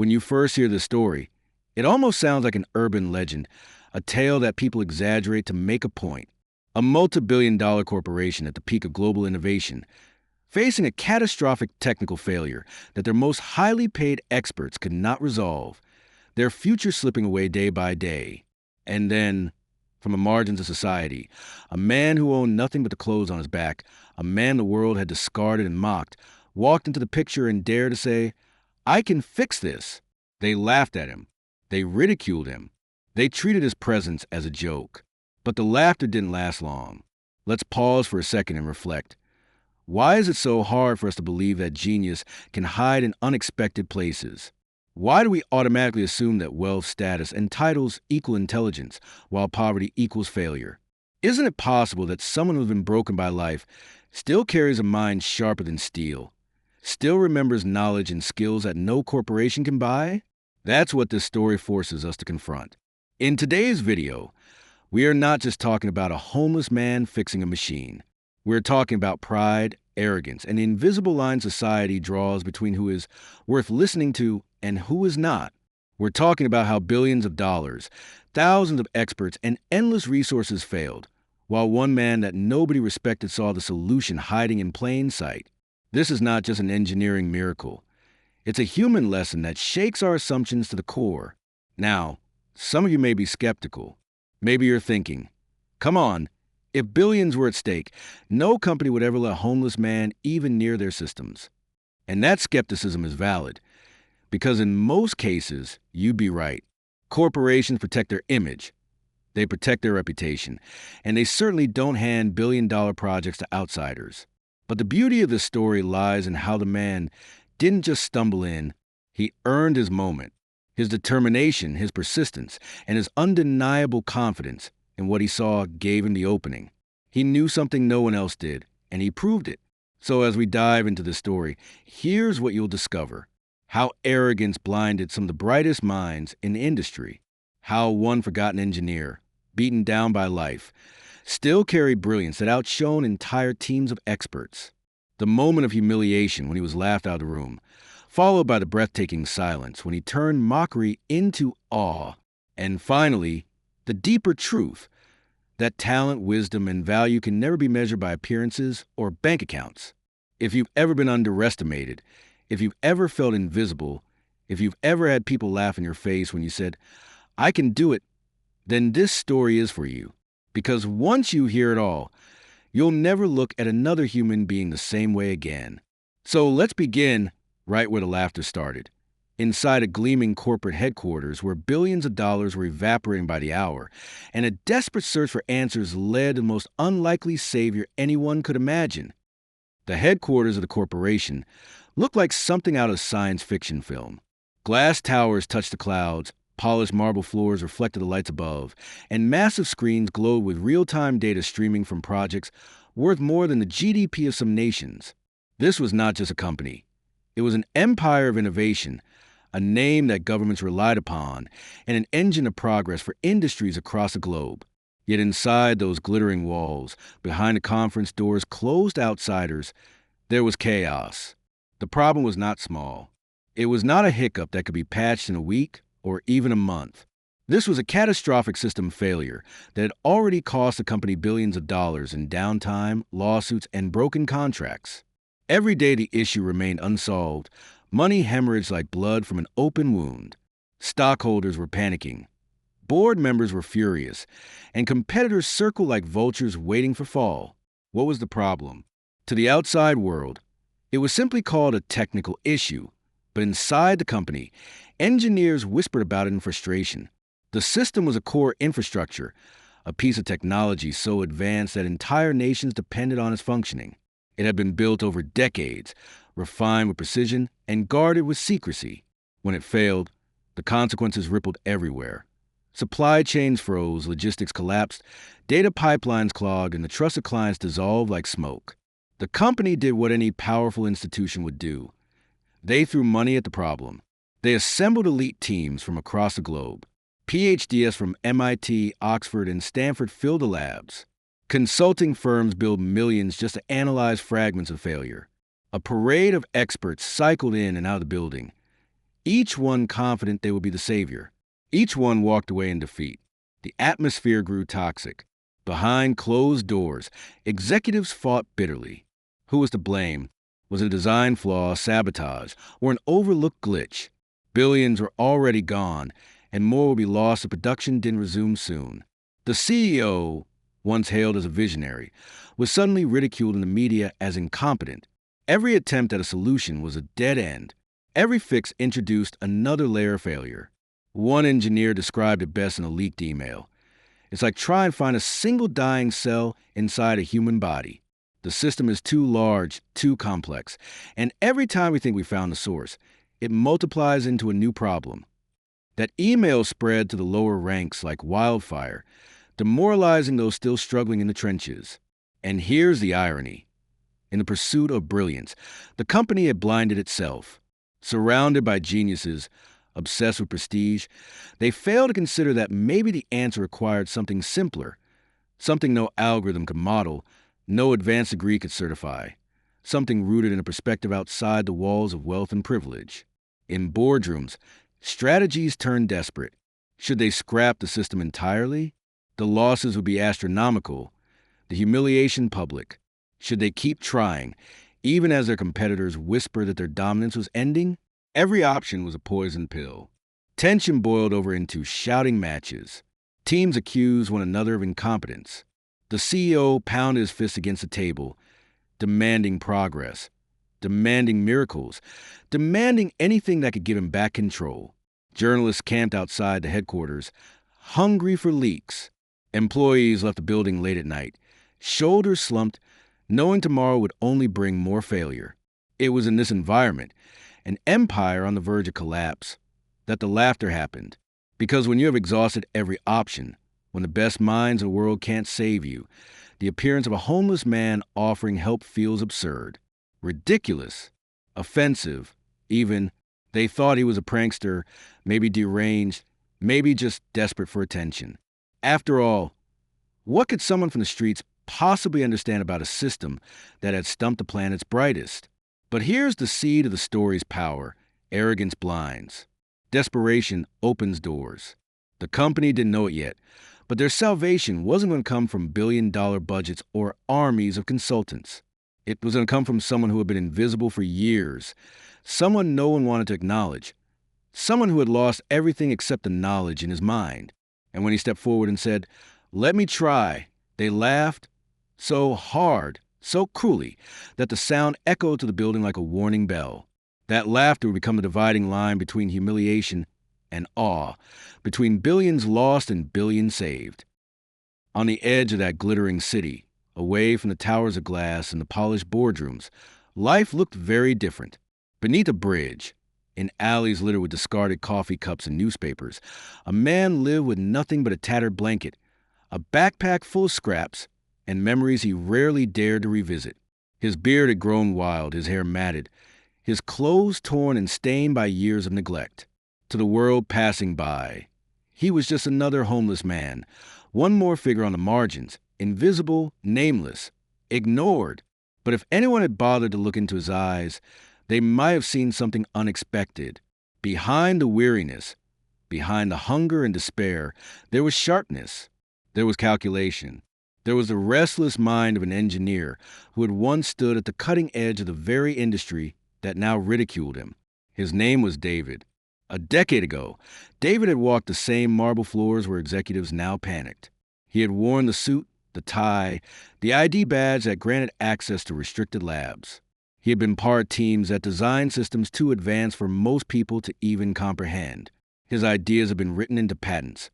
When you first hear this story, it almost sounds like an urban legend, a tale that people exaggerate to make a point. A multi-billion-dollar corporation at the peak of global innovation, facing a catastrophic technical failure that their most highly paid experts could not resolve, their future slipping away day by day. And then, from the margins of society, a man who owned nothing but the clothes on his back, a man the world had discarded and mocked, walked into the picture and dared to say, "I can fix this." They laughed at him. They ridiculed him. They treated his presence as a joke. But the laughter didn't last long. Let's pause for a second and reflect. Why is it so hard for us to believe that genius can hide in unexpected places? Why do we automatically assume that wealth, status, and titles equal intelligence, while poverty equals failure? Isn't it possible that someone who's been broken by life still carries a mind sharper than steel, still remembers knowledge and skills that no corporation can buy? That's what this story forces us to confront. In today's video, we are not just talking about a homeless man fixing a machine. We're talking about pride, arrogance, and the invisible line society draws between who is worth listening to and who is not. We're talking about how billions of dollars, thousands of experts, and endless resources failed, while one man that nobody respected saw the solution hiding in plain sight. This is not just an engineering miracle. It's a human lesson that shakes our assumptions to the core. Now, some of you may be skeptical. Maybe you're thinking, come on, if billions were at stake, no company would ever let a homeless man even near their systems. And that skepticism is valid, because in most cases, you'd be right. Corporations protect their image, they protect their reputation, and they certainly don't hand billion-dollar projects to outsiders. But the beauty of this story lies in how the man didn't just stumble in, he earned his moment. His determination, his persistence, and his undeniable confidence in what he saw gave him the opening. He knew something no one else did, and he proved it. So as we dive into the story, here's what you'll discover. How arrogance blinded some of the brightest minds in the industry. How one forgotten engineer, beaten down by life, still carried brilliance that outshone entire teams of experts. The moment of humiliation when he was laughed out of the room, followed by the breathtaking silence when he turned mockery into awe. And finally, the deeper truth that talent, wisdom, and value can never be measured by appearances or bank accounts. If you've ever been underestimated, if you've ever felt invisible, if you've ever had people laugh in your face when you said, "I can do it," then this story is for you. Because once you hear it all, you'll never look at another human being the same way again. So let's begin right where the laughter started. Inside a gleaming corporate headquarters where billions of dollars were evaporating by the hour, and a desperate search for answers led to the most unlikely savior anyone could imagine. The headquarters of the corporation looked like something out of a science fiction film. Glass towers touched the clouds, polished marble floors reflected the lights above, and massive screens glowed with real-time data streaming from projects worth more than the GDP of some nations. This was not just a company. It was an empire of innovation, a name that governments relied upon, and an engine of progress for industries across the globe. Yet inside those glittering walls, behind the conference doors closed to outsiders, there was chaos. The problem was not small. It was not a hiccup that could be patched in a week or even a month. This was a catastrophic system failure that had already cost the company billions of dollars in downtime, lawsuits, and broken contracts. Every day the issue remained unsolved. Money hemorrhaged like blood from an open wound. Stockholders were panicking. Board members were furious, and competitors circled like vultures waiting for fall. What was the problem? To the outside world, it was simply called a technical issue. But inside the company, engineers whispered about it in frustration. The system was a core infrastructure, a piece of technology so advanced that entire nations depended on its functioning. It had been built over decades, refined with precision, and guarded with secrecy. When it failed, the consequences rippled everywhere. Supply chains froze, logistics collapsed, data pipelines clogged, and the trust of clients dissolved like smoke. The company did what any powerful institution would do. They threw money at the problem. They assembled elite teams from across the globe. PhDs from MIT, Oxford, and Stanford filled the labs. Consulting firms billed millions just to analyze fragments of failure. A parade of experts cycled in and out of the building. each one confident they would be the savior. Each one walked away in defeat. The atmosphere grew toxic. Behind closed doors, executives fought bitterly. Who was to blame? Was it a design flaw, sabotage, or an overlooked glitch? Billions were already gone, and more would be lost if production didn't resume soon. The CEO, once hailed as a visionary, was suddenly ridiculed in the media as incompetent. Every attempt at a solution was a dead end. Every fix introduced another layer of failure. One engineer described it best in a leaked email. It's like trying to find a single dying cell inside a human body. The system is too large, too complex, and every time we think we found the source, it multiplies into a new problem. That email spread to the lower ranks like wildfire, demoralizing those still struggling in the trenches. And here's the irony. In the pursuit of brilliance, the company had blinded itself. Surrounded by geniuses, obsessed with prestige, they failed to consider that maybe the answer required something simpler, something no algorithm could model, no advanced degree could certify, something rooted in a perspective outside the walls of wealth and privilege. In boardrooms, strategies turned desperate. Should they scrap the system entirely? The losses would be astronomical, the humiliation public. Should they keep trying, even as their competitors whispered that their dominance was ending? Every option was a poison pill. Tension boiled over into shouting matches. Teams accused one another of incompetence. The CEO pounded his fist against the table, demanding progress, demanding miracles, demanding anything that could give him back control. Journalists camped outside the headquarters, hungry for leaks. Employees left the building late at night, shoulders slumped, knowing tomorrow would only bring more failure. It was in this environment, an empire on the verge of collapse, that the laughter happened. Because when you have exhausted every option, when the best minds of the world can't save you, the appearance of a homeless man offering help feels absurd, ridiculous, offensive, even. They thought he was a prankster, maybe deranged, maybe just desperate for attention. After all, what could someone from the streets possibly understand about a system that had stumped the planet's brightest? But here's the seed of the story's power. Arrogance blinds. Desperation opens doors. The company didn't know it yet, but their salvation wasn't going to come from billion-dollar budgets or armies of consultants. It was going to come from someone who had been invisible for years, someone no one wanted to acknowledge, someone who had lost everything except the knowledge in his mind. And when he stepped forward and said, "Let me try," they laughed so hard, so cruelly, that the sound echoed to the building like a warning bell. That laughter would become the dividing line between humiliation and awe, between billions lost and billions saved. On the edge of that glittering city, away from the towers of glass and the polished boardrooms, life looked very different. Beneath a bridge, in alleys littered with discarded coffee cups and newspapers, a man lived with nothing but a tattered blanket, a backpack full of scraps, and memories he rarely dared to revisit. His beard had grown wild, his hair matted, his clothes torn and stained by years of neglect. To the world passing by, he was just another homeless man, one more figure on the margins, invisible, nameless, ignored. But if anyone had bothered to look into his eyes, they might have seen something unexpected. Behind the weariness, behind the hunger and despair, there was sharpness. There was calculation. There was the restless mind of an engineer who had once stood at the cutting edge of the very industry that now ridiculed him. His name was David. A decade ago, David had walked the same marble floors where executives now panicked. He had worn the suit, the tie, the ID badge that granted access to restricted labs. He had been part of teams that designed systems too advanced for most people to even comprehend. His ideas had been written into patents.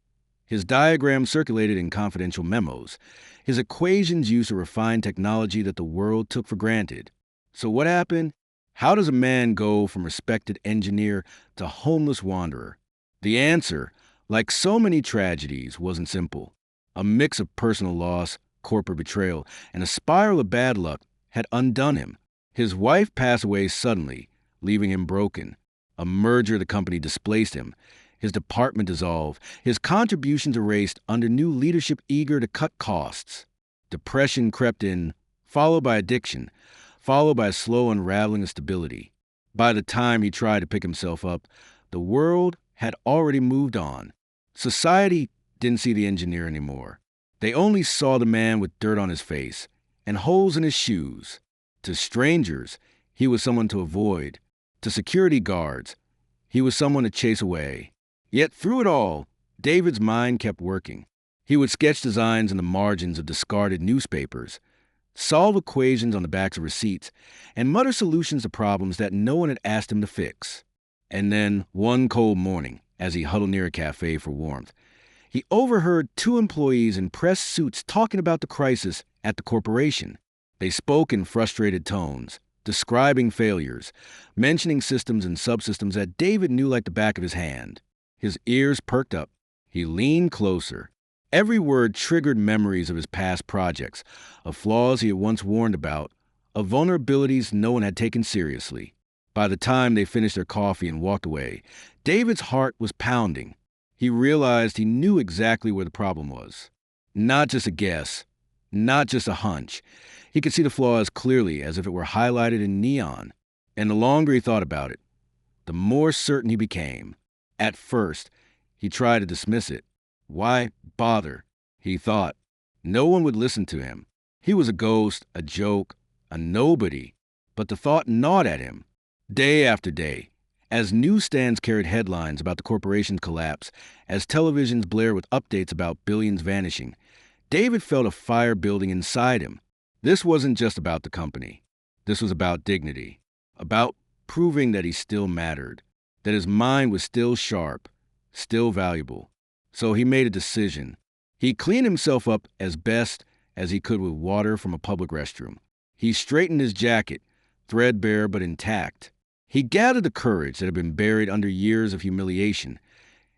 His diagrams circulated in confidential memos. His equations used a refined technology that the world took for granted. So what happened? How does a man go from respected engineer to homeless wanderer? The answer, like so many tragedies, wasn't simple. A mix of personal loss, corporate betrayal, and a spiral of bad luck had undone him. His wife passed away suddenly, leaving him broken. A merger of the company displaced him. His department dissolved, his contributions erased under new leadership eager to cut costs. Depression crept in, followed by addiction, followed by a slow unraveling of stability. By the time he tried to pick himself up, The world had already moved on. Society didn't see the engineer anymore. They only saw the man with dirt on his face and holes in his shoes. To strangers, he was someone to avoid. To security guards, he was someone to chase away. Yet through it all, David's mind kept working. He would sketch designs in the margins of discarded newspapers, solve equations on the backs of receipts, and mutter solutions to problems that no one had asked him to fix. And then, one cold morning, as he huddled near a cafe for warmth, he overheard two employees in pressed suits talking about the crisis at the corporation. They spoke in frustrated tones, describing failures, mentioning systems and subsystems that David knew like the back of his hand. His ears perked up. He leaned closer. Every word triggered memories of his past projects, of flaws he had once warned about, of vulnerabilities no one had taken seriously. By the time they finished their coffee and walked away, David's heart was pounding. He realized he knew exactly where the problem was. Not just a guess, not just a hunch. He could see the flaw as clearly as if it were highlighted in neon. And the longer he thought about it, the more certain he became. At first, he tried to dismiss it. Why bother? He thought. No one would listen to him. He was a ghost, a joke, a nobody. But the thought gnawed at him. Day after day, as newsstands carried headlines about the corporation's collapse, as televisions blared with updates about billions vanishing, David felt a fire building inside him. This wasn't just about the company. This was about dignity, about proving that he still mattered, that his mind was still sharp, still valuable. So he made a decision. He cleaned himself up as best as he could with water from a public restroom. He straightened his jacket, threadbare but intact. He gathered the courage that had been buried under years of humiliation,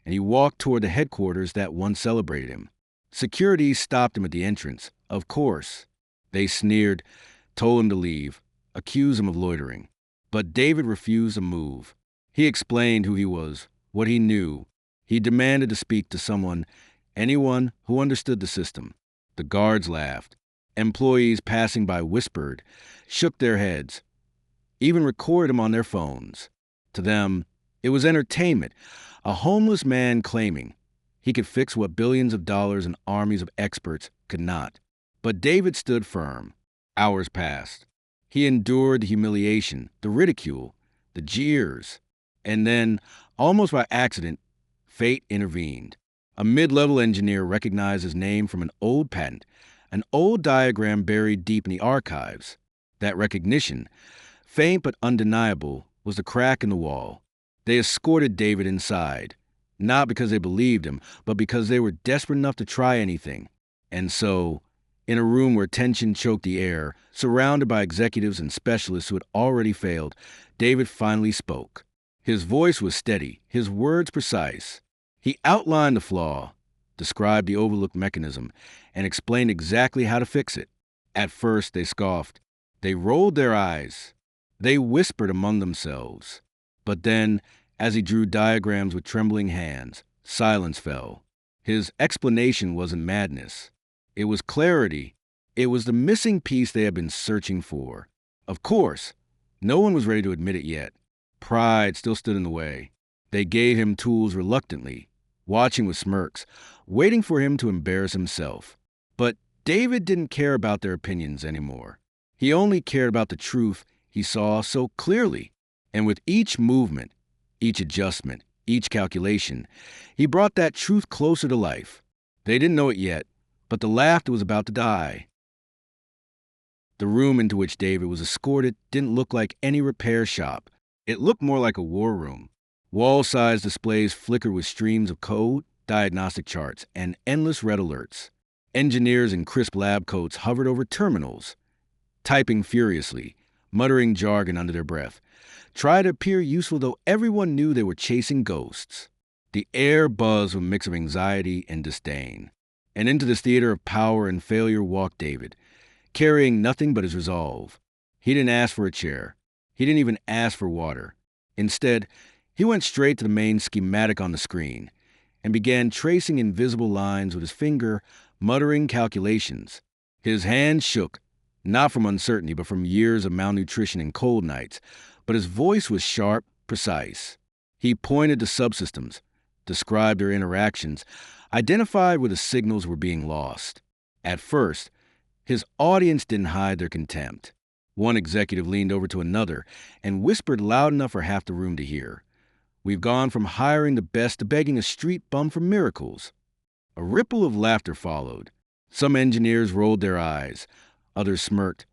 and he walked toward the headquarters that once celebrated him. Security stopped him at the entrance, of course. They sneered, told him to leave, accused him of loitering. But David refused to move. He explained who he was, what he knew. He demanded to speak to someone, anyone who understood the system. The guards laughed. Employees passing by whispered, shook their heads, even recorded him on their phones. To them, it was entertainment, a homeless man claiming he could fix what billions of dollars and armies of experts could not. But David stood firm. Hours passed. He endured the humiliation, the ridicule, the jeers. And then, almost by accident, fate intervened. A mid-level engineer recognized his name from an old patent, an old diagram buried deep in the archives. That recognition, faint but undeniable, was the crack in the wall. They escorted David inside, not because they believed him, but because they were desperate enough to try anything. And so, in a room where tension choked the air, surrounded by executives and specialists who had already failed, David finally spoke. His voice was steady, his words precise. He outlined the flaw, described the overlooked mechanism, and explained exactly how to fix it. At first, they scoffed. They rolled their eyes. They whispered among themselves. But then, as he drew diagrams with trembling hands, silence fell. His explanation wasn't madness. It was clarity. It was the missing piece they had been searching for. Of course, no one was ready to admit it yet. Pride still stood in the way. They gave him tools reluctantly, watching with smirks, waiting for him to embarrass himself. But David didn't care about their opinions anymore. He only cared about the truth he saw so clearly. And with each movement, each adjustment, each calculation, he brought that truth closer to life. They didn't know it yet, but the laughter was about to die. The room into which David was escorted didn't look like any repair shop. It looked more like a war room. Wall-sized displays flickered with streams of code, diagnostic charts, and endless red alerts. Engineers in crisp lab coats hovered over terminals, typing furiously, muttering jargon under their breath, tried to appear useful though everyone knew they were chasing ghosts. The air buzzed with a mix of anxiety and disdain. And into this theater of power and failure walked David, carrying nothing but his resolve. He didn't ask for a chair. He didn't even ask for water. Instead, he went straight to the main schematic on the screen and began tracing invisible lines with his finger, muttering calculations. His hand shook, not from uncertainty, but from years of malnutrition and cold nights, but his voice was sharp, precise. He pointed to subsystems, described their interactions, identified where the signals were being lost. At first, his audience didn't hide their contempt. One executive leaned over to another and whispered loud enough for half the room to hear. "We've gone from hiring the best to begging a street bum for miracles." A ripple of laughter followed. Some engineers rolled their eyes. Others smirked,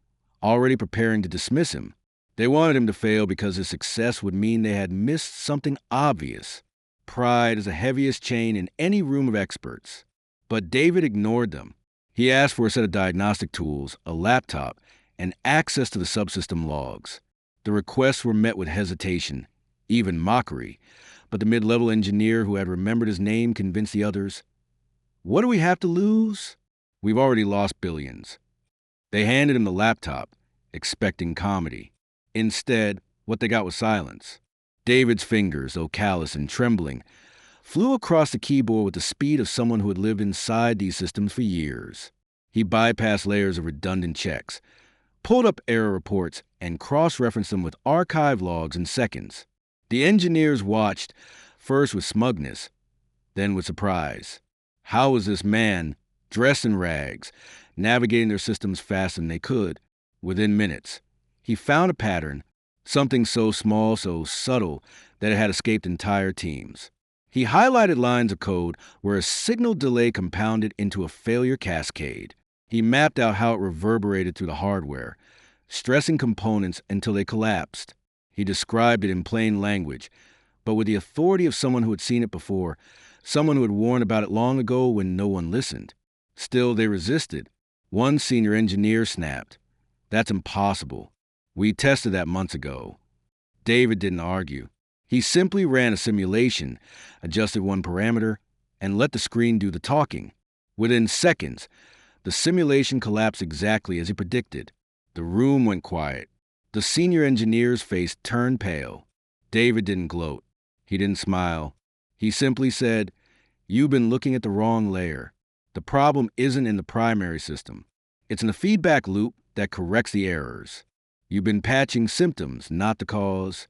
already preparing to dismiss him. They wanted him to fail because his success would mean they had missed something obvious. Pride is the heaviest chain in any room of experts. But David ignored them. He asked for a set of diagnostic tools, a laptop, and access to the subsystem logs. The requests were met with hesitation, even mockery, but the mid-level engineer who had remembered his name convinced the others, "What do we have to lose? We've already lost billions." They handed him the laptop, expecting comedy. Instead, what they got was silence. David's fingers, though callous and trembling, flew across the keyboard with the speed of someone who had lived inside these systems for years. He bypassed layers of redundant checks, pulled up error reports, and cross-referenced them with archive logs in seconds. The engineers watched, first with smugness, then with surprise. How was this man, dressed in rags, navigating their systems faster than they could? Within minutes, he found a pattern, something so small, so subtle, that it had escaped entire teams. He highlighted lines of code where a signal delay compounded into a failure cascade. He mapped out how it reverberated through the hardware, stressing components until they collapsed. He described it in plain language, but with the authority of someone who had seen it before, someone who had warned about it long ago when no one listened. Still, they resisted. One senior engineer snapped, "That's impossible. We tested that months ago." David didn't argue. He simply ran a simulation, adjusted one parameter, and let the screen do the talking. Within seconds, the simulation collapsed exactly as he predicted. The room went quiet. The senior engineer's face turned pale. David didn't gloat. He didn't smile. He simply said, "You've been looking at the wrong layer. The problem isn't in the primary system. It's in the feedback loop that corrects the errors. You've been patching symptoms, not the cause."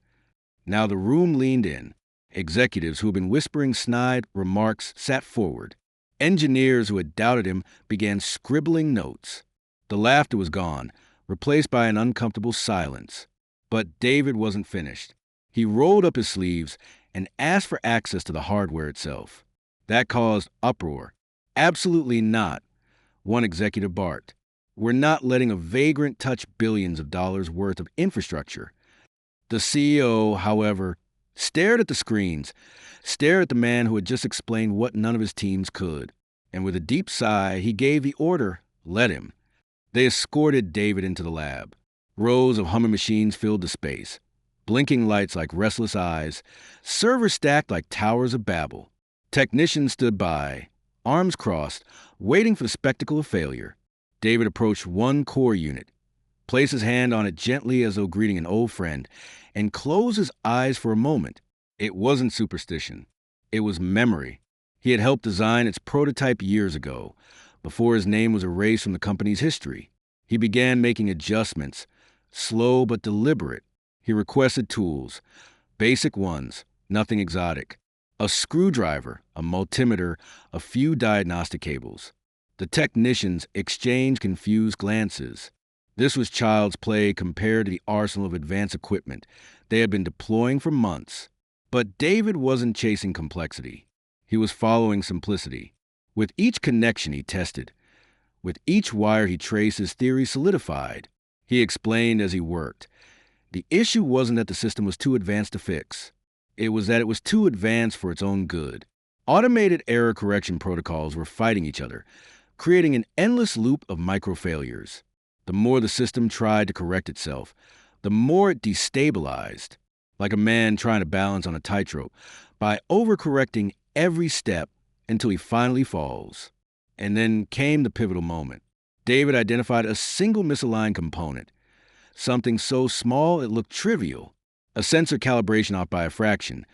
Now the room leaned in. Executives who had been whispering snide remarks sat forward. Engineers who had doubted him began scribbling notes. The laughter was gone, replaced by an uncomfortable silence. But David wasn't finished. He rolled up his sleeves and asked for access to the hardware itself. That caused uproar. "Absolutely not," one executive barked. "We're not letting a vagrant touch billions of dollars worth of infrastructure." The CEO, however, stared at the screens, stared at the man who had just explained what none of his teams could, and with a deep sigh, he gave the order, "Let him." They escorted David into the lab. Rows of humming machines filled the space, blinking lights like restless eyes, servers stacked like towers of Babel. Technicians stood by, arms crossed, waiting for the spectacle of failure. David approached one core unit, placed his hand on it gently as though greeting an old friend, and closed his eyes for a moment. It wasn't superstition. It was memory. He had helped design its prototype years ago, before his name was erased from the company's history. He began making adjustments, slow but deliberate. He requested tools, basic ones, nothing exotic. A screwdriver, a multimeter, a few diagnostic cables. The technicians exchanged confused glances. This was child's play compared to the arsenal of advanced equipment they had been deploying for months. But David wasn't chasing complexity. He was following simplicity. With each connection he tested, with each wire he traced, his theory solidified. He explained as he worked. The issue wasn't that the system was too advanced to fix. It was that it was too advanced for its own good. Automated error correction protocols were fighting each other, creating an endless loop of micro-failures. The more the system tried to correct itself, the more it destabilized, like a man trying to balance on a tightrope, by overcorrecting every step until he finally falls. And then came the pivotal moment. David identified a single misaligned component, something so small it looked trivial, a sensor calibration off by a fraction,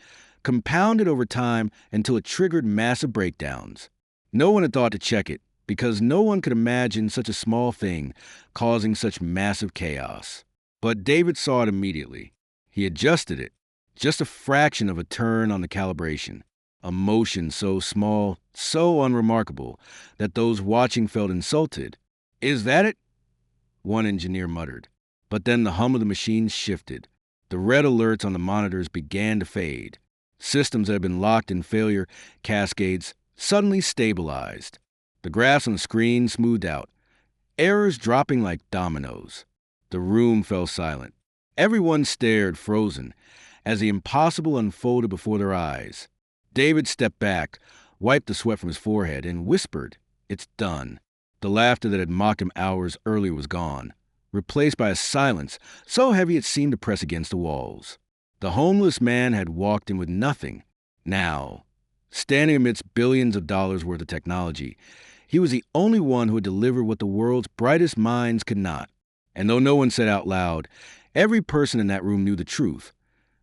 compounded over time until it triggered massive breakdowns. No one had thought to check it, because no one could imagine such a small thing causing such massive chaos. But David saw it immediately. He adjusted it, Just a fraction of a turn on the calibration. A motion so small, so unremarkable, that those watching felt insulted. Is that it? One engineer muttered. But then the hum of the machine shifted. The red alerts on the monitors began to fade. Systems that had been locked in failure cascades suddenly stabilized. The graphs on the screen smoothed out, errors dropping like dominoes. The room fell silent. Everyone stared, frozen, as the impossible unfolded before their eyes. David stepped back, wiped the sweat from his forehead, and whispered, "It's done." The laughter that had mocked him hours earlier was gone, replaced by a silence so heavy it seemed to press against the walls. The homeless man had walked in with nothing. Now, standing amidst billions of dollars worth of technology, he was the only one who had delivered what the world's brightest minds could not. And though no one said out loud, every person in that room knew the truth.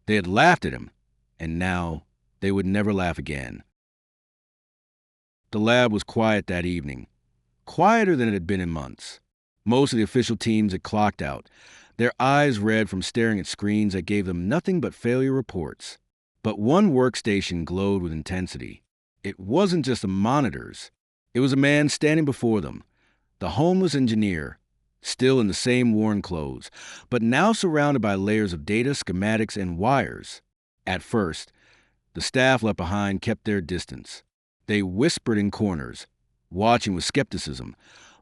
They had laughed at him, and now they would never laugh again. The lab was quiet that evening, quieter than it had been in months. Most of the official teams had clocked out, their eyes red from staring at screens that gave them nothing but failure reports. But one workstation glowed with intensity. It wasn't just the monitors. It was a man standing before them, the homeless engineer, still in the same worn clothes, but now surrounded by layers of data, schematics, and wires. At first, the staff left behind kept their distance. They whispered in corners, watching with skepticism,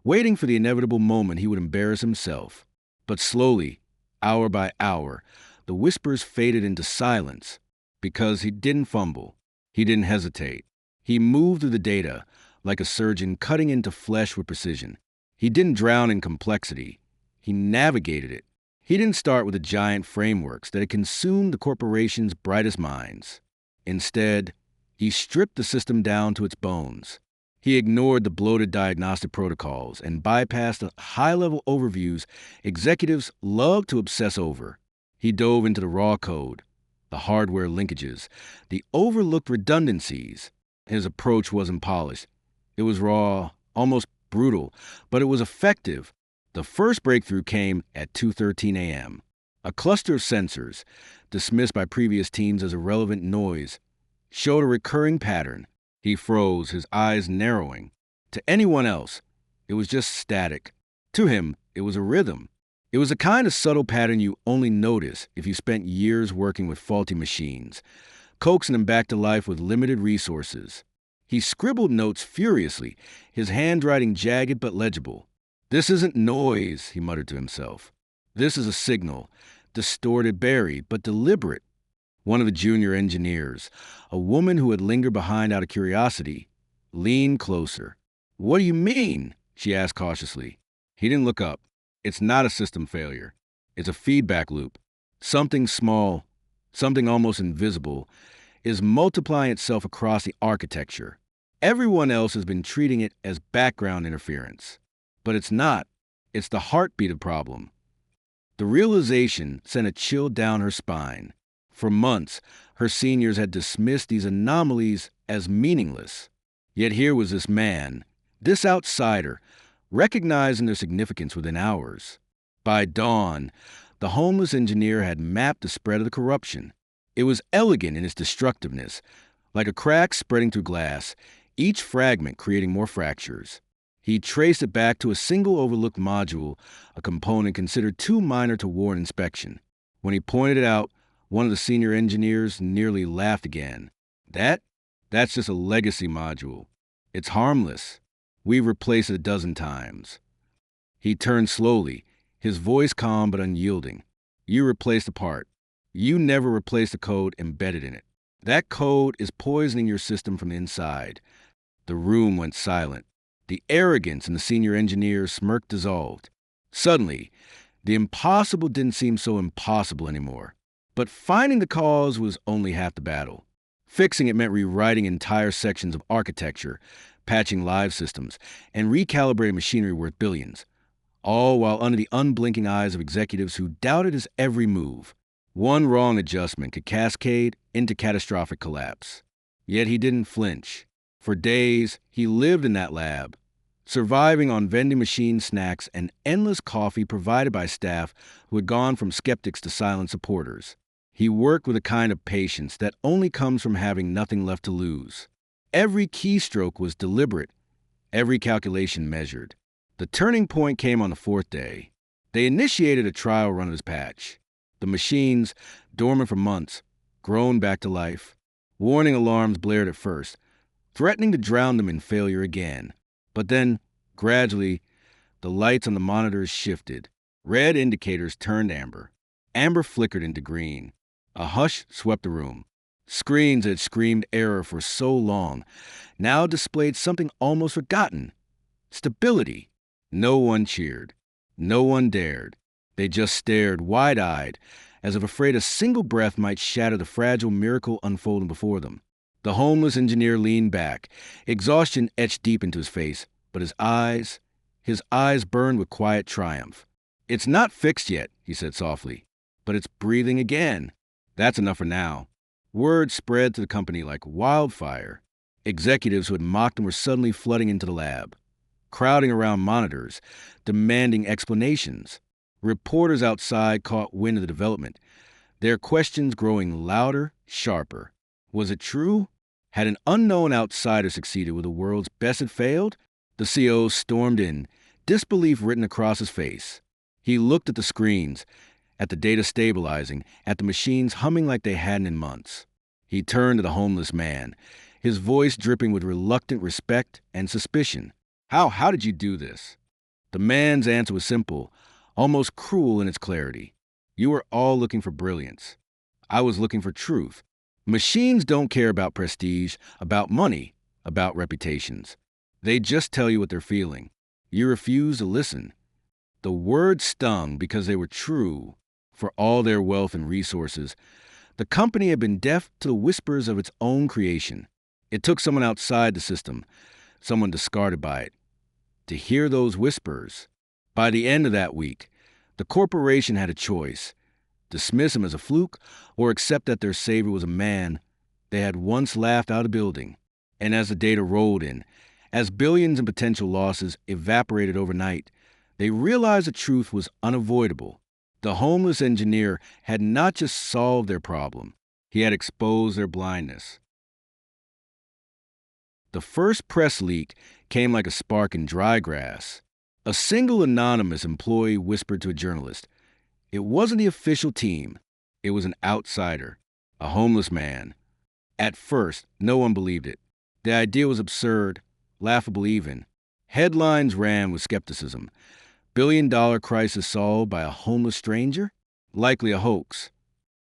waiting for the inevitable moment he would embarrass himself. But slowly, hour by hour, the whispers faded into silence because he didn't fumble. He didn't hesitate. He moved through the data like a surgeon cutting into flesh with precision. He didn't drown in complexity. He navigated it. He didn't start with the giant frameworks that had consumed the corporation's brightest minds. Instead, he stripped the system down to its bones. He ignored the bloated diagnostic protocols and bypassed the high-level overviews executives love to obsess over. He dove into the raw code, the hardware linkages, the overlooked redundancies. His approach wasn't polished. It was raw, almost brutal, but it was effective. The first breakthrough came at 2:13 a.m. A cluster of sensors, dismissed by previous teams as irrelevant noise, showed a recurring pattern. He froze, his eyes narrowing. To anyone else, it was just static. To him, it was a rhythm. It was a kind of subtle pattern you only notice if you spent years working with faulty machines, coaxing them back to life with limited resources. He scribbled notes furiously, his handwriting jagged but legible. "This isn't noise," he muttered to himself. "This is a signal, distorted, buried, but deliberate." One of the junior engineers, a woman who had lingered behind out of curiosity, leaned closer. "What do you mean?" she asked cautiously. He didn't look up. "It's not a system failure. It's a feedback loop. Something small, something almost invisible, is multiplying itself across the architecture. Everyone else has been treating it as background interference. But it's not. It's the heartbeat of the problem." The realization sent a chill down her spine. For months, her seniors had dismissed these anomalies as meaningless. Yet here was this man, this outsider, recognizing their significance within hours. By dawn, the homeless engineer had mapped the spread of the corruption. It was elegant in its destructiveness, like a crack spreading through glass, each fragment creating more fractures. He traced it back to a single overlooked module, a component considered too minor to warrant inspection. When he pointed it out, one of the senior engineers nearly laughed again. That's just a legacy module. It's harmless. We've replaced it a dozen times." He turned slowly, his voice calm but unyielding. "You replaced the part. You never replaced the code embedded in it. That code is poisoning your system from the inside." The room went silent. The arrogance in the senior engineer's smirk dissolved. Suddenly, the impossible didn't seem so impossible anymore. But finding the cause was only half the battle. Fixing it meant rewriting entire sections of architecture, patching live systems, and recalibrating machinery worth billions, all while under the unblinking eyes of executives who doubted his every move. One wrong adjustment could cascade into catastrophic collapse. Yet he didn't flinch. For days, he lived in that lab, surviving on vending machine snacks and endless coffee provided by staff who had gone from skeptics to silent supporters. He worked with a kind of patience that only comes from having nothing left to lose. Every keystroke was deliberate, every calculation measured. The turning point came on the fourth day. They initiated a trial runner's patch. The machines, dormant for months, groaned back to life. Warning alarms blared at first, threatening to drown them in failure again. But then, gradually, the lights on the monitors shifted. Red indicators turned amber. Amber flickered into green. A hush swept the room. Screens that screamed error for so long now displayed something almost forgotten: stability. No one cheered. No one dared. They just stared wide-eyed, as if afraid a single breath might shatter the fragile miracle unfolding before them. The homeless engineer leaned back, exhaustion etched deep into his face, but his eyes burned with quiet triumph. "It's not fixed yet," he said softly, "but it's breathing again. That's enough for now." Word spread to the company like wildfire. Executives who had mocked him were suddenly flooding into the lab, crowding around monitors, demanding explanations. Reporters outside caught wind of the development, their questions growing louder, sharper. Was it true? Had an unknown outsider succeeded where the world's best had failed? The CEO stormed in, disbelief written across his face. He looked at the screens, at the data stabilizing, at the machines humming like they hadn't in months. He turned to the homeless man, his voice dripping with reluctant respect and suspicion. How did you do this?" The man's answer was simple, almost cruel in its clarity. "You were all looking for brilliance. I was looking for truth. Machines don't care about prestige, about money, about reputations. They just tell you what they're feeling. You refuse to listen." The words stung because they were true. For all their wealth and resources, the company had been deaf to the whispers of its own creation. It took someone outside the system, someone discarded by it, to hear those whispers. By the end of that week, the corporation had a choice: dismiss him as a fluke or accept that their savior was a man they had once laughed out of building. And as the data rolled in, as billions in potential losses evaporated overnight, they realized the truth was unavoidable. The homeless engineer had not just solved their problem, he had exposed their blindness. The first press leak came like a spark in dry grass. A single anonymous employee whispered to a journalist. It wasn't the official team. It was an outsider, a homeless man. At first, no one believed it. The idea was absurd, laughable even. Headlines ran with skepticism. $1 billion crisis solved by a homeless stranger? Likely a hoax.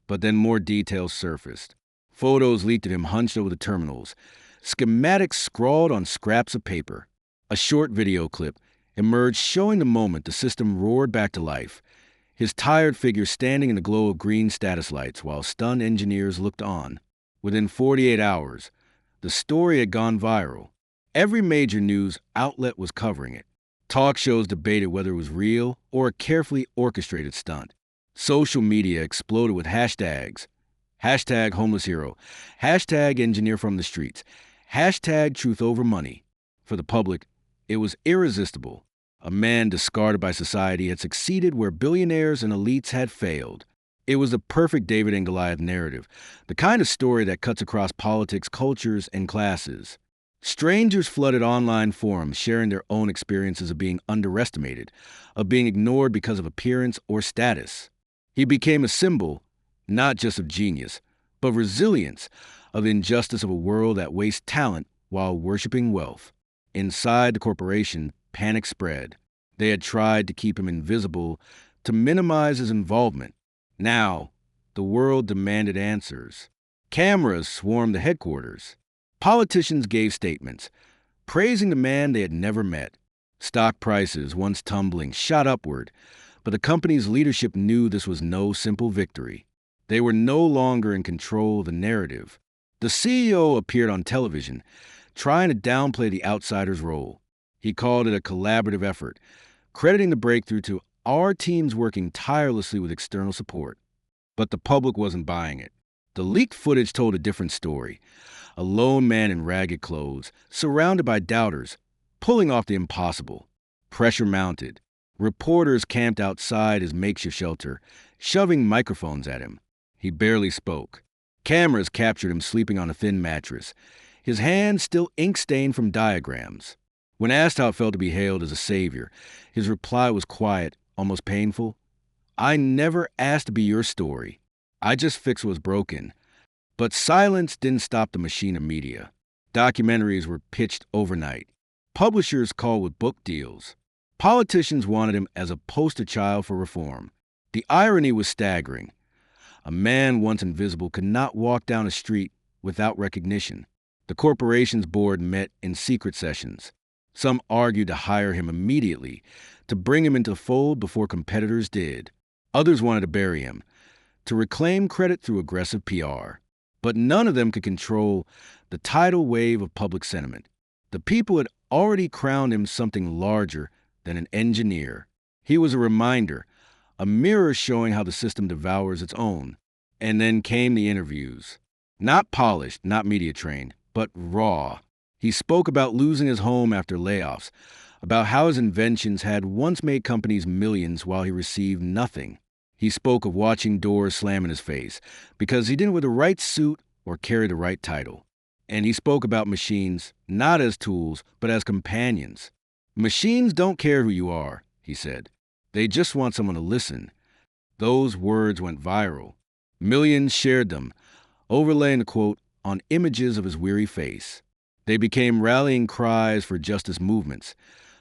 But then more details surfaced. Photos leaked of him hunched over the terminals. Schematics scrawled on scraps of paper. A short video clip emerged showing the moment the system roared back to life. His tired figure standing in the glow of green status lights while stunned engineers looked on. Within 48 hours, the story had gone viral. Every major news outlet was covering it. Talk shows debated whether it was real or a carefully orchestrated stunt. Social media exploded with hashtags. Hashtag homeless hero. Hashtag engineer from the streets. Hashtag truth over money. For the public, it was irresistible. A man discarded by society had succeeded where billionaires and elites had failed. It was the perfect David and Goliath narrative, the kind of story that cuts across politics, cultures, and classes. Strangers flooded online forums sharing their own experiences of being underestimated, of being ignored because of appearance or status. He became a symbol, not just of genius, but resilience, of the injustice of a world that wastes talent while worshiping wealth. Inside the corporation, panic spread. They had tried to keep him invisible, to minimize his involvement. Now, the world demanded answers. Cameras swarmed the headquarters. Politicians gave statements, praising the man they had never met. Stock prices, once tumbling, shot upward, but the company's leadership knew this was no simple victory. They were no longer in control of the narrative. The CEO appeared on television, trying to downplay the outsider's role. He called it a collaborative effort, crediting the breakthrough to our teams working tirelessly with external support. But the public wasn't buying it. The leaked footage told a different story. A lone man in ragged clothes, surrounded by doubters, pulling off the impossible. Pressure mounted. Reporters camped outside his makeshift shelter, shoving microphones at him. He barely spoke. Cameras captured him sleeping on a thin mattress, his hands still ink-stained from diagrams. When asked how it felt to be hailed as a savior, his reply was quiet, almost painful. "I never asked to be your story. I just fixed what was broken." But silence didn't stop the machine of media. Documentaries were pitched overnight. Publishers called with book deals. Politicians wanted him as a poster child for reform. The irony was staggering. A man once invisible could not walk down a street without recognition. The corporation's board met in secret sessions. Some argued to hire him immediately, to bring him into the fold before competitors did. Others wanted to bury him, to reclaim credit through aggressive PR. But none of them could control the tidal wave of public sentiment. The people had already crowned him something larger than an engineer. He was a reminder, a mirror showing how the system devours its own. And then came the interviews. Not polished, not media trained, but raw. He spoke about losing his home after layoffs, about how his inventions had once made companies millions while he received nothing. He spoke of watching doors slam in his face because he didn't wear the right suit or carry the right title. And he spoke about machines not as tools, but as companions. "Machines don't care who you are," he said. "They just want someone to listen." Those words went viral. Millions shared them, overlaying the quote on images of his weary face. They became rallying cries for justice movements,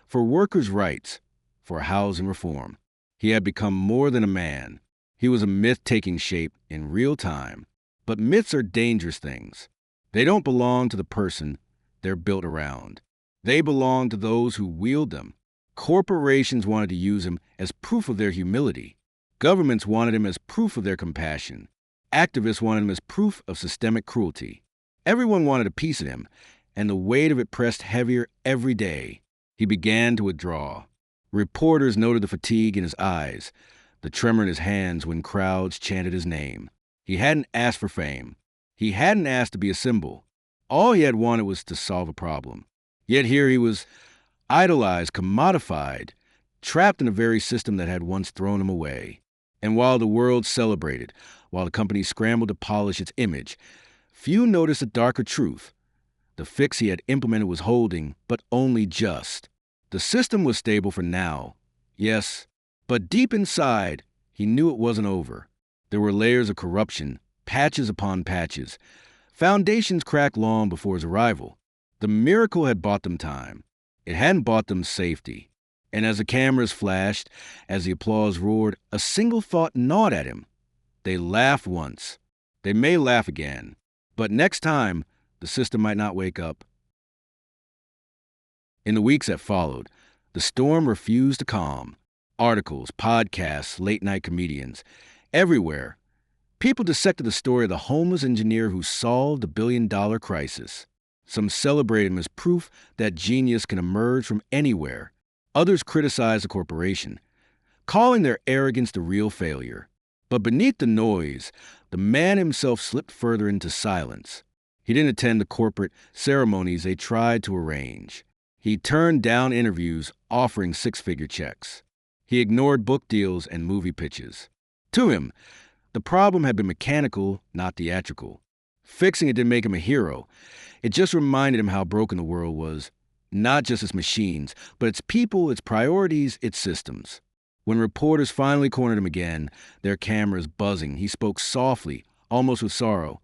for workers' rights, for housing reform. He had become more than a man. He was a myth taking shape in real time. But myths are dangerous things. They don't belong to the person they're built around. They belong to those who wield them. Corporations wanted to use him as proof of their humility. Governments wanted him as proof of their compassion. Activists wanted him as proof of systemic cruelty. Everyone wanted a piece of him, and the weight of it pressed heavier every day. He began to withdraw. Reporters noted the fatigue in his eyes, the tremor in his hands when crowds chanted his name. He hadn't asked for fame. He hadn't asked to be a symbol. All he had wanted was to solve a problem. Yet here he was, idolized, commodified, trapped in a very system that had once thrown him away. And while the world celebrated, while the company scrambled to polish its image, few noticed a darker truth. The fix he had implemented was holding, but only just. The system was stable for now, yes, but deep inside, he knew it wasn't over. There were layers of corruption, patches upon patches. Foundations cracked long before his arrival. The miracle had bought them time. It hadn't bought them safety. And as the cameras flashed, as the applause roared, a single thought gnawed at him. They laughed once. They may laugh again. But next time, the system might not wake up. In the weeks that followed, the storm refused to calm. Articles, podcasts, late-night comedians. Everywhere, people dissected the story of the homeless engineer who solved the billion-dollar crisis. Some celebrated him as proof that genius can emerge from anywhere. Others criticized the corporation, calling their arrogance the real failure. But beneath the noise, the man himself slipped further into silence. He didn't attend the corporate ceremonies they tried to arrange. He turned down interviews offering six-figure checks. He ignored book deals and movie pitches. To him, the problem had been mechanical, not theatrical. Fixing it didn't make him a hero. It just reminded him how broken the world was. Not just its machines, but its people, its priorities, its systems. When reporters finally cornered him again, their cameras buzzing, he spoke softly, almost with sorrow.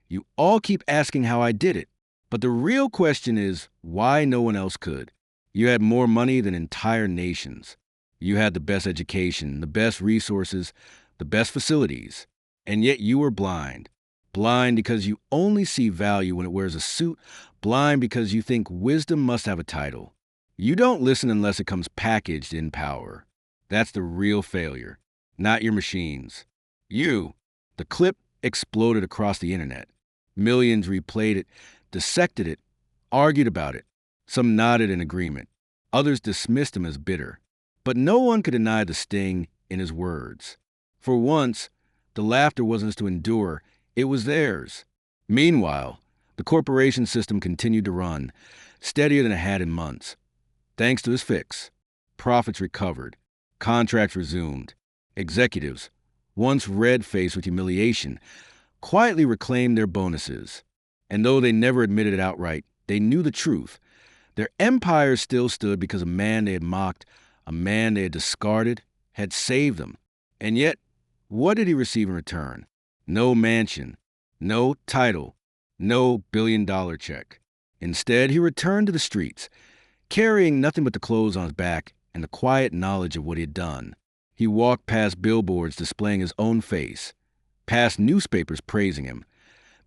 "You all keep asking how I did it, but the real question is why no one else could. You had more money than entire nations. You had the best education, the best resources, the best facilities, and yet you were blind. Blind because you only see value when it wears a suit, blind because you think wisdom must have a title. You don't listen unless it comes packaged in power. That's the real failure, not your machines. You." The clip exploded across the internet. Millions replayed it, dissected it, argued about it. Some nodded in agreement. Others dismissed him as bitter. But no one could deny the sting in his words. For once, the laughter wasn't to endure, it was theirs. Meanwhile, the corporation system continued to run, steadier than it had in months. Thanks to his fix, profits recovered, contracts resumed, executives, once red-faced with humiliation, quietly reclaimed their bonuses. And though they never admitted it outright, they knew the truth. Their empire still stood because a man they had mocked, a man they had discarded, had saved them. And yet, what did he receive in return? No mansion, no title, no billion-dollar check. Instead, he returned to the streets, carrying nothing but the clothes on his back and the quiet knowledge of what he had done. He walked past billboards displaying his own face, past newspapers praising him,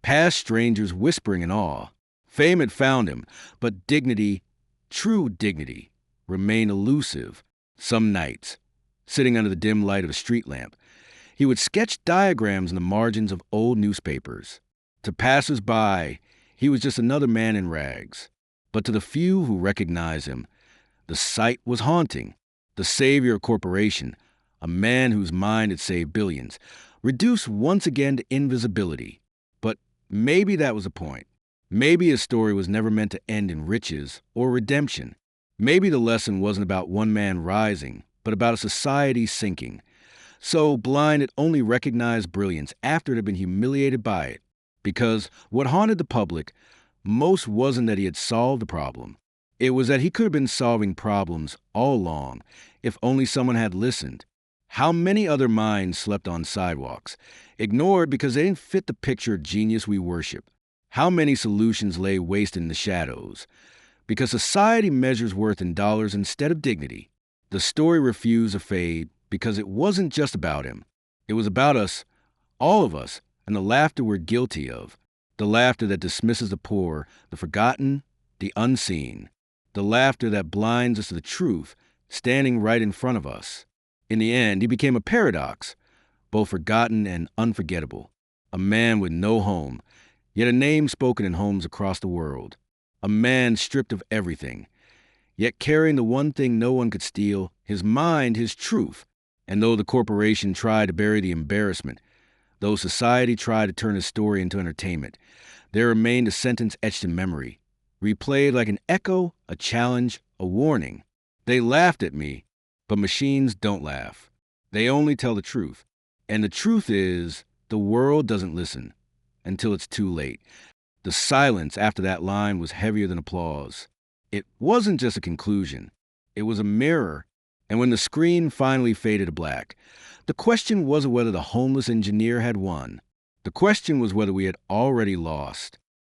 past strangers whispering in awe. Fame had found him, but dignity, true dignity, remained elusive. Some nights, sitting under the dim light of a street lamp, he would sketch diagrams in the margins of old newspapers. To passers-by, he was just another man in rags. But to the few who recognized him, the sight was haunting. The savior of corporation, a man whose mind had saved billions, reduced once again to invisibility. But maybe that was the point. Maybe his story was never meant to end in riches or redemption. Maybe the lesson wasn't about one man rising, but about a society sinking. So blind it only recognized brilliance after it had been humiliated by it. Because what haunted the public most wasn't that he had solved the problem. It was that he could have been solving problems all along, if only someone had listened. How many other minds slept on sidewalks, ignored because they didn't fit the picture of genius we worship? How many solutions lay wasted in the shadows? Because society measures worth in dollars instead of dignity. The story refused to fade because it wasn't just about him. It was about us, all of us, and the laughter we're guilty of. The laughter that dismisses the poor, the forgotten, the unseen. The laughter that blinds us to the truth, standing right in front of us. In the end, he became a paradox, both forgotten and unforgettable. A man with no home, yet a name spoken in homes across the world. A man stripped of everything, yet carrying the one thing no one could steal, his mind, his truth. And though the corporation tried to bury the embarrassment, though society tried to turn his story into entertainment, there remained a sentence etched in memory, replayed like an echo, a challenge, a warning. They laughed at me, but machines don't laugh. They only tell the truth. And the truth is, the world doesn't listen until it's too late. The silence after that line was heavier than applause. It wasn't just a conclusion. It was a mirror. And when the screen finally faded to black, the question wasn't whether the homeless engineer had won. The question was whether we had already lost.